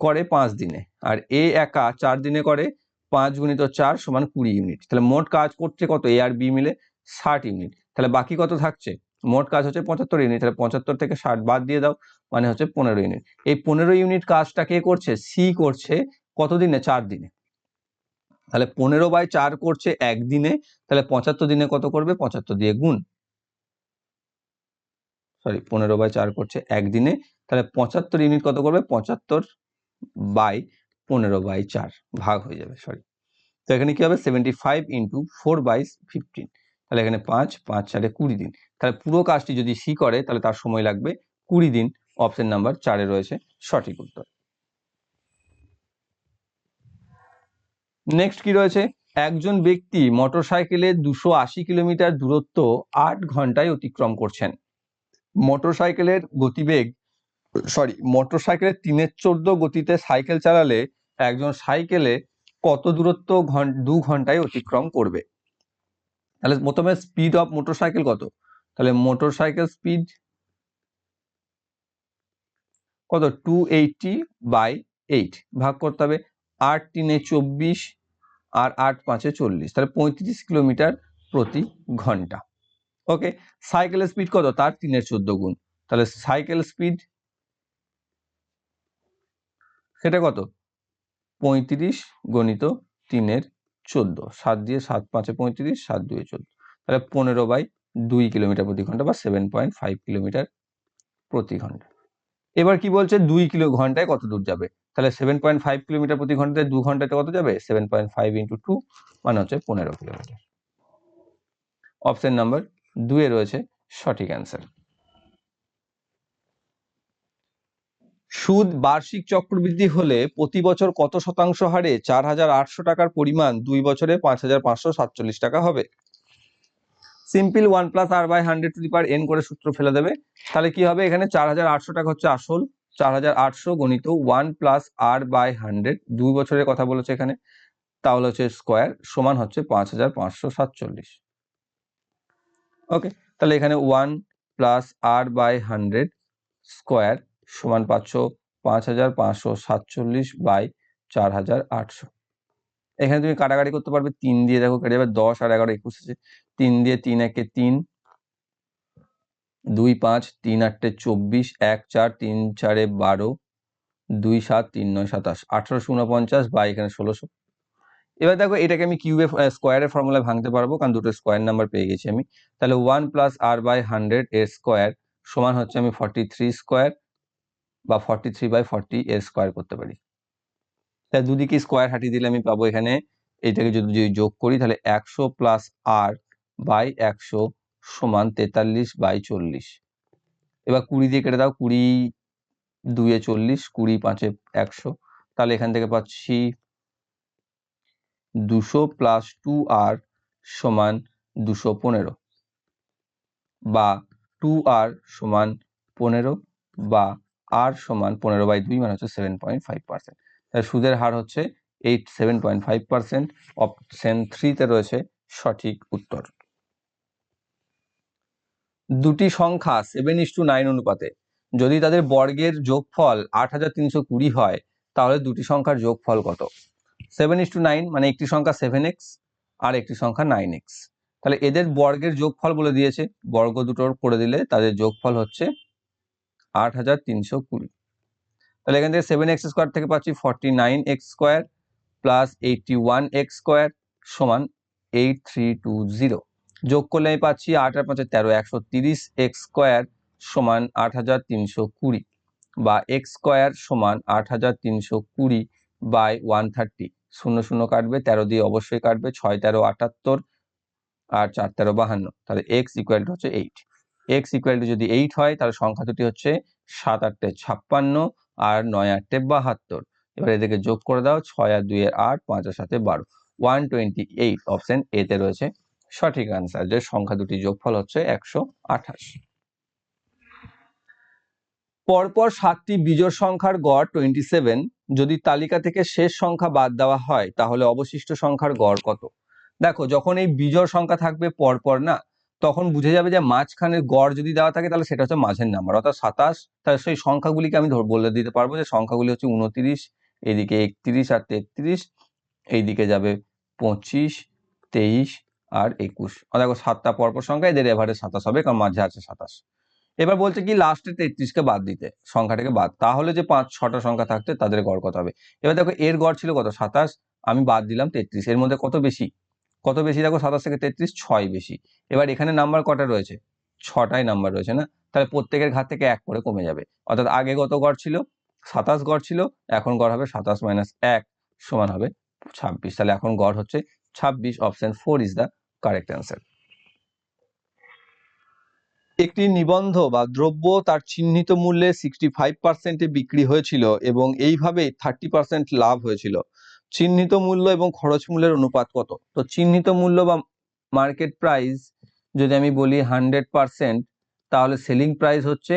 করে 5 দিনে, আর এ একা 4 দিনে করে 5 × 4 = 20 ইউনিট। তাহলে মোট কাজ করছে কত? এ আর বি মিলে 60 ইউনিট। তাহলে বাকি কত থাকছে? মোট কাজ হচ্ছে 75 ইউনিট। তাহলে 75 থেকে 60 বাদ দিয়ে দাও, মানে হচ্ছে 15 ইউনিট। এই 15 ইউনিট কাজটা কে করছে? সি করছে কত দিনে? 4 দিনে। তাহলে 15/4 করছে একদিনে, তাহলে 75 দিনে কত করবে? 75 দিয়ে গুণ, সরি 15/4 করছে একদিনে, তাহলে 75 ইউনিট কত করবে? 75/15/4 ভাগ হয়ে যাবে, সরি। তো এখানে কি হবে? 75 × 4/15। তাহলে এখানে 5 5 4 20 দিন। তাহলে পুরো কাজটি যদি সি করে তাহলে তার সময় লাগবে 20 দিন। অপশন নাম্বার 4 এ রয়েছে সঠিক উত্তর। নেক্সট কি রয়েছে? একজন ব্যক্তি মোটরসাইকেলে 280 কিলোমিটার দূরত্ব 8 ঘন্টায় অতিক্রম করছেন। মোটরসাইকেলের 3/14 গতিতে সাইকেল চালালে একজন সাইকেলে কত দূরত্ব 2 ঘন্টায় অতিক্রম করবে? তাহলে প্রথমে স্পিড অফ মোটরসাইকেল কত? তাহলে মোটরসাইকেল স্পিড কত? 280/8 ভাগ করতে হবে। 8 × 3 = 24 আর 8 × 5 = 40, তাহলে 35 কিলোমিটার প্রতি ঘন্টা। ওকে, সাইকেলের স্পিড কত? তার 3/14 গুণ। তাহলে সাইকেল স্পিড সেটা কত? 35 × 3/14, 7 দিয়ে 7 5 35, 7 2 14, তাহলে 15/2 কিলোমিটার প্রতি ঘন্টা বা 7.5 কিলোমিটার প্রতি ঘন্টা। এবার কি বলছে? 2 ঘন্টায় কত দূর যাবে? তাহলে 7.5 কিলোমিটার প্রতি ঘন্টায় 2 ঘন্টাতে কত যাবে? 7.5 × 2 মানে হচ্ছে 15 কিলোমিটার। অপশন নাম্বার 2 এ রয়েছে সঠিক অ্যান্সার। সুদ বার্ষিক চক্রবৃদ্ধি হলে প্রতি বছর কত শতাংশ হারে 4,800 টাকার পরিমাণ 2 বছরে 5,547 টাকা হবে? সিম্পল 1 + r/100n করে সূত্র ফেলে দেবে। তাহলে কি হবে? এখানে 4,800 টাকা হচ্ছে আসল, 4,800 × 1 + r/100, 2 বছরের কথা বলেছে এখানে, তাহলে হচ্ছে স্কোয়ার সমান হচ্ছে 5,547। ওকে, তাহলে এখানে 1 + r/100 স্কোয়ার সমান পাচ্ছ 5,547/4,800। এখানে তুমি কাটাকাটি করতে পারবে, 3 দিয়ে দেখো কেটে যাবে, 10 আর 11 21 আছে, 3 দিয়ে 3 একে 3, 2 5, 3 8 24, 1 4, 3 4 12, 2 7, 3 9 27, 1849 বা এখানে 1600। এবার দেখো এটাকে আমি কিউবে স্কোয়ারের ফর্মুলায় ভাঙতে পারবো, কারণ দুটো স্কোয়ার নাম্বার পেয়ে গেছি আমি। তাহলে 1 + r/100 এর স্কোয়ার সমান হচ্ছে আমি 43 স্কোয়ার বা 43/40 এর স্কোয়ার করতে পারি। তাহলে দুদিকে স্কোয়ার হাটিয়ে দিলে আমি পাবো এখানে, এইটাকে যদি যোগ করি তাহলে 100 + r/100 সমান 43/40। এবার 20 দিয়ে কেটে দাও, 20 2 এ 40, 20 5 এ 100, তাহলে এখান থেকে পাচ্ছি 200 + 2r সমান 215 বা 2r সমান 15 বা r সমান 15/2 মানে হচ্ছে 7.5%। তাহলে সুদের হার হচ্ছে 7.5%। অপশন 3 তে রয়েছে সঠিক উত্তর। দুটি সংখ্যা 7:9 অনুপাতে যদি তাদের বর্গের যোগফল 8,320 হয়, তাহলে দুটি সংখ্যার যোগফল কত? 7:9 মানে একটি সংখ্যা 7x আর একটি সংখ্যা 9x। তাহলে এদের বর্গের যোগফল বলে দিয়েছে, বর্গ দুটোর করে দিলে তাদের যোগফল হচ্ছে 8320। তাহলে এখান থেকে 7x² থেকে পাচ্ছি 49x² প্লাস 81x² সমান 8320। যোগ করলে আমি পাচ্ছি 8 আর 5 13, 130x² সমান 8320 বা x² সমান 8320 বাই 130। 0 0 কাটবে, 13 দিয়ে অবশ্যই কাটবে, 6 13 78 আর 4 13 52। তাহলে x ইকুয়াল টু হচ্ছে 8। x ইকুয়াল টু যদি 8 হয় তাহলে সংখ্যা দুটি হচ্ছে 7 8 56 আর 9 8 72। এবার এদেরকে যোগ করে দাও, 6 আর 2 এর 8, 5 আর 7 12, 128। অপশন এ তে রয়েছে সঠিক আনসার, যে সংখ্যা দুটি যোগফল হচ্ছে 128। পরপর 7টি বিজোড় সংখ্যার গড় 27। যদি তালিকা থেকে শেষ সংখ্যা বাদ দেওয়া হয় তাহলে অবশিষ্ট সংখ্যার গড় কত? দেখো, যখন এই বিজোড় সংখ্যা থাকবে পরপর না, তখন বুঝে যাবে যে মাঝখানের গড় যদি দেওয়া থাকে তাহলে সেটা হচ্ছে মাঝের নাম্বার, অর্থাৎ 27। তাহলে সেই সংখ্যাগুলিকে আমি বলে দিতে পারবো যে সংখ্যাগুলি হচ্ছে 29, এইদিকে 31 আর 33, এইদিকে যাবে 25, 23 আর 21। দেখো 7টা পরপর সংখ্যা, এদের এভারেজ 27 হবে কারণ মাঝে আছে 27। এবার বলছে কি লাস্টে 33কে বাদ দিতে, সংখ্যাটাকে বাদ, তাহলে যে 5-6টা সংখ্যা থাকতে তাদের গড় কত হবে? এবার দেখো এর গড় ছিল কত? 27, আমি বাদ দিলাম 33, এর মধ্যে কত বেশি? কত বেশি? দেখো 27 থেকে 33 6 বেশি। এবার এখানে নাম্বার কটা রয়েছে? 6টাই নাম্বার রয়েছে না, তাহলে প্রত্যেকের ঘাত থেকে 1 করে কমে যাবে, অর্থাৎ আগে কত গড় ছিল? 27 গড় ছিল, এখন গড় হবে 27 - 1 সমান হবে 26। তাহলে এখন গড় হচ্ছে 26। Option 4 is the correct answer. একটি নিবন্ধ বা দ্রব্য তার চিহ্নিত মূল্যে 65% বিক্রি হয়েছিল এবং এইভাবে 30% লাভ হয়েছিল। চিহ্নিত মূল্য এবং খরচ মূল্যের অনুপাত কত? তো চিহ্নিত মূল্য বা মার্কেট প্রাইস যদি আমি বলি 100%, তাহলে সেলিং প্রাইস হচ্ছে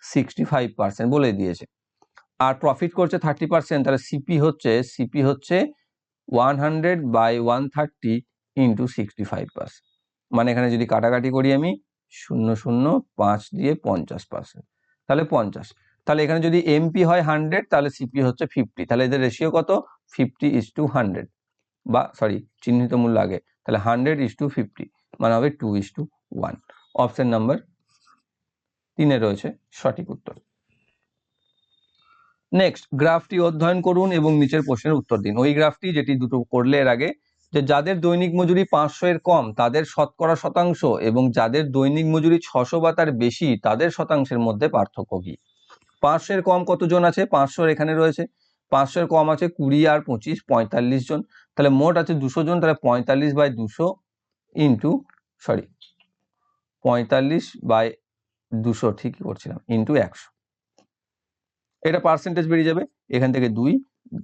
65% বলে দিয়েছে। আর প্রফিট করছে 30%, তাহলে সিপি হচ্ছে 100/130 ইন্টু 65%। মানে এখানে যদি কাটাকাটি করি আমি 0.05 দিয়ে 50%, তাহলে 50। তাহলে এখানে যদি এমপি হয় 100, তাহলে সিপি হচ্ছে 50। তাহলে এদের রেশিও কত? 50:100, বা সরি চিহ্নিত মূল্য আগে, তাহলে 100:50 মানে হবে 2:1। অপশন নাম্বার 3 রয়েছে সঠিক উত্তর। নেক্সট, গ্রাফটি অধ্যয়ন করুন এবং নিচের প্রশ্নের উত্তর দিন। ওই গ্রাফটি যেটি দুটো করলে এর আগে, যে যাদের দৈনিক মজুরি 500 এর কম তাদের শতকরা শতাংশ এবং যাদের দৈনিক মজুরি 600 বা তার বেশি তাদের শতাংশের মধ্যে পার্থক্য কি? 500 এর কম কতজন আছে? 500 এখানে রয়েছে, 500 এর কম আছে 20 আর 25 45 জন। তাহলে মোট আছে 200 জন, তাহলে 45/200 ইন্টু 45/200 ঠিকই করছিলাম ইন্টু 100। এটা পার্সেন্টেজ বেরিয়ে যাবে, এখান থেকে 2,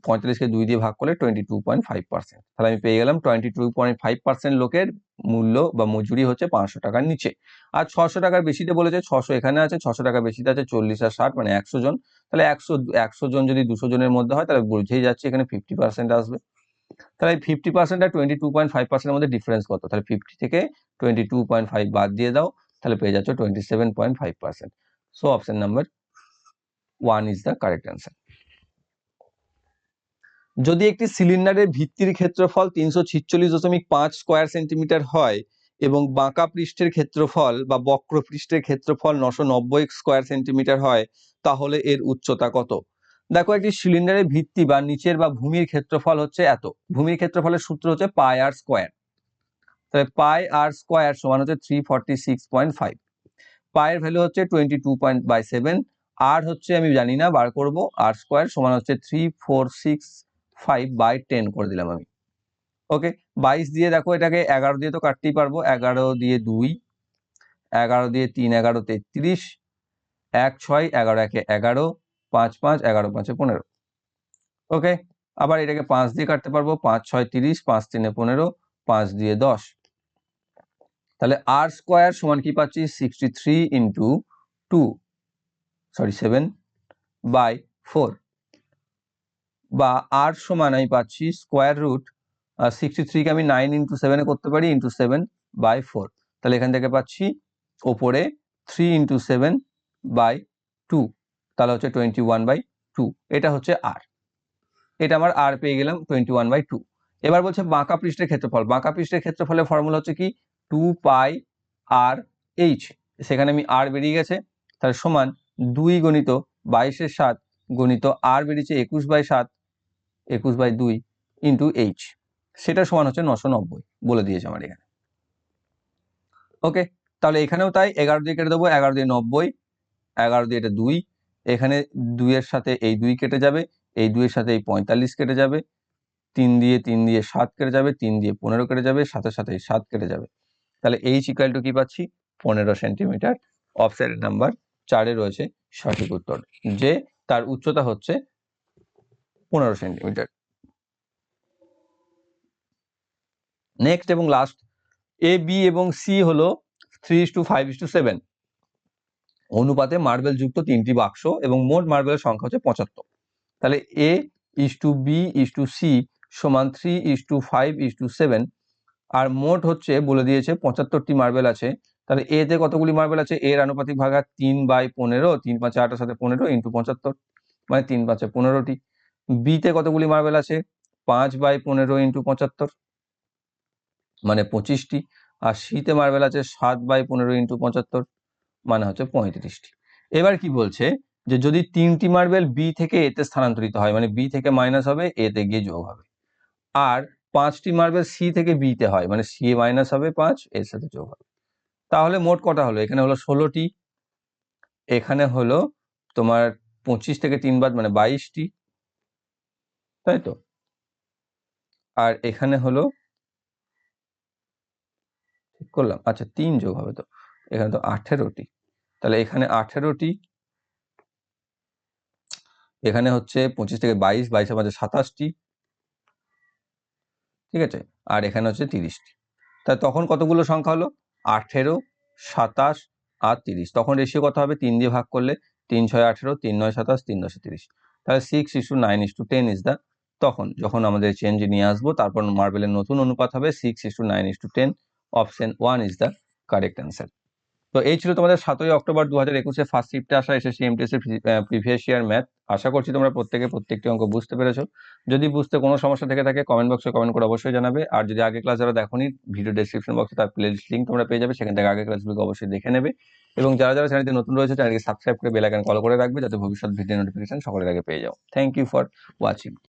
45কে 2 দিয়ে ভাগ করলে 22.5%। তাহলে আমি পেয়ে গেলাম 22.5% লোকের মূল্য বা মজুরি হচ্ছে 500 টাকার নিচে। আর 600 টাকার বেশিতে বলেছে, 600 এখানে আছে, 600 টাকা বেশিতে আছে 40 আর 60 মানে 100 জন। তাহলে 100 জন যদি 200 জনের মধ্যে হয় তাহলে বুঝেই যাচ্ছে এখানে 50% আসবে। তাহলে 50% আর 22.5% এর মধ্যে ডিফারেন্স কত? তাহলে 50 থেকে 22.5 বাদ দিয়ে দাও, তাহলে পেয়ে যাচ্ছ 27.5%। So option number 1 is the correct answer. যদি একটি সিলিন্ডারের ভিত্তির ক্ষেত্রফল 346.5 স্কয়ার সেন্টিমিটার হয় এবং বাঁকা পৃষ্ঠের ক্ষেত্রফল বা বক্র পৃষ্ঠের ক্ষেত্রফল 990 স্কয়ার সেন্টিমিটার হয় তাহলে এর উচ্চতা কত? দেখো, একটি সিলিন্ডারের ভিত্তি বা নিচের বা ভূমির ক্ষেত্রফল হচ্ছে এত। ভূমির ক্ষেত্রফলের সূত্র হচ্ছে পাই আর স্কয়ার। তাহলে পাই আর স্কয়ার সমান হচ্ছে 346.5। পায়ের ভ্যালু হচ্ছে 22.7, আর হচ্ছে আমি জানি না, বার করব। আর স্কয়ার সমান হচ্ছে 3465/10 করে দিলাম আমি। ওকে, 22 দিয়ে দেখো এটাকে 11 দিয়ে তো কাটতেই পারবো, 11 দিয়ে 2, 11 দিয়ে 3 11 33, 1 6 11 1 11, 5 5 11 5 15। ওকে, আবার এটাকে 5 দিয়ে কাটতে পারবো, 5 6 30, 5 3 15, 5 দিয়ে 10। তাহলে আর স্কয়ার সমান কি পাচ্ছি? 63 ইন্টু 7/4, বা আর সমান আমি পাচ্ছি স্কোয়ার রুট 63কে আমি 9 ইন্টু 7 করতে পারি, ইন্টু 7/4। তাহলে এখান থেকে পাচ্ছি ওপরে 3 ইন্টু 7/2, তাহলে হচ্ছে 21/2। এটা হচ্ছে আর, এটা আমার আর পেয়ে গেলাম 21/2। এবার বলছে বাঁকা পৃষ্ঠের ক্ষেত্রফল। বাঁকা পৃষ্ঠের ক্ষেত্রফলের ফর্মুলা হচ্ছে কি? 2 পাই আর এইচ, সেখানে আমি আর বেরিয়ে গেছে, তাহলে সমান 2 গণিত 22 7 গণিত আর বেরিয়েছে 21/7 21/2 ইন্টু এইচ, সেটা সমান হচ্ছে 990 বলে দিয়েছে আমার এখানে। ওকে, তাহলে এখানেও তাই, 11 দিয়ে কেটে দেবো, 11 দিয়ে 90, 11 দিয়ে এটা 2, এখানে 2 এর সাথে এই 2 কেটে যাবে, এই 2 এর সাথে এই 45 কেটে যাবে, 3 দিয়ে 7 কেটে যাবে, 3 দিয়ে 15 কেটে যাবে, সাথে সাথে 7 কেটে যাবে। তাহলে এইচ ইকুয়াল টু কি পাচ্ছি? 15 সেন্টিমিটার। অপশন নাম্বার 4 রয়েছে সঠিক উত্তর, যে তার উচ্চতা হচ্ছে 15 সেন্টিমিটার। নেক্সট এবং লাস্ট, এ বি এবং সি হলো 3:5:7 অনুপাতে মার্বেল যুক্ত 3টি বাক্স এবং মোট মার্বেলের সংখ্যা হচ্ছে 75। তাহলে A is to B is to C সমান 3:5:7 আর মোট হচ্ছে বলে দিয়েছে 75টি মার্বেল আছে। তাহলে এ তে কতগুলি মার্বেল আছে? এর আনুপাতিক ভাগ 3/15, 3 5 8 7 15 ইন্টু 75, মানে 3 5 15টি। বি তে কতগুলি মার্বেল আছে? 5/15 ইন্টু 75, মানে 25টি। আর সি তে মার্বেল আছে 7/15 ইন্টু 75, মানে হচ্ছে 35টি। এবার কি বলছে যে যদি 3টি মার্বেল বি থেকে এতে স্থানান্তরিত হয়, মানে বি থেকে মাইনাস হবে, এতে গিয়ে যোগ হবে, আর 5টি মার্বেল সি থেকে বি তে হয়, মানে সি মাইনাস হবে 5, এর সাথে যোগ হবে, তাহলে মোট কটা হলো? এখানে হলো 16টি, এখানে হলো তোমার 25 থেকে 3 বাদ, মানে 22টি, তাই তো। আর এখানে হলো, ঠিক করলাম, আচ্ছা 3 যোগ হবে, তো এখানে তো 18টি, তাহলে এখানে 18টি, এখানে হচ্ছে 25 থেকে 22, 22 এর মাঝে 27টি, ঠিক আছে, আর এখানে হচ্ছে 30টি। তাই তখন কতগুলো সংখ্যা হলো? 18, 27 আর 30। তখন রেশিও কত হবে? 3 দিয়ে ভাগ করলে 3 6 18, 3 9 27, 3 10 30। তাহলে 6:9:10 ইজ দা, তখন যখন আমাদের চেঞ্জ নিয়ে আসবো, তারপর মার্বেলের নতুন অনুপাত হবে 6:9:10। Option 1 is the correct answer. তো এই ছিল তোমাদের 7ই অক্টোবর 2021 ফার্স্ট শিফটে আসা এসএসসি এমটিএস এর প্রিভিয়াস ইয়ার ম্যাথ। আশা করছি তোমরা প্রত্যেকটি অঙ্ক বুঝতে পেরেছো। যদি বুঝতে কোনো সমস্যা থেকে থাকে কমেন্ট বক্সে কমেন্ট করে অবশ্যই জানাবে। আর যদি আগে ক্লাস যারা দেখোনি, ভিডিও ডেসক্রিপশন বক্সে তার প্লেলিস্ট লিংক তোমরা পেয়ে যাবে, সেখান থেকে আগে ক্লাসগুলো অবশ্যই দেখে নেবে। এবং যারা যারা চ্যানেলটি নতুন রয়েছে চ্যানেলকে সাবস্ক্রাইব করে বেল আইকন কল করে রাখবে, যাতে ভবিষ্যৎ ভিডিও নোটিফিকেশন সকলের আগে পেয়ে যাও। Thank you for watching.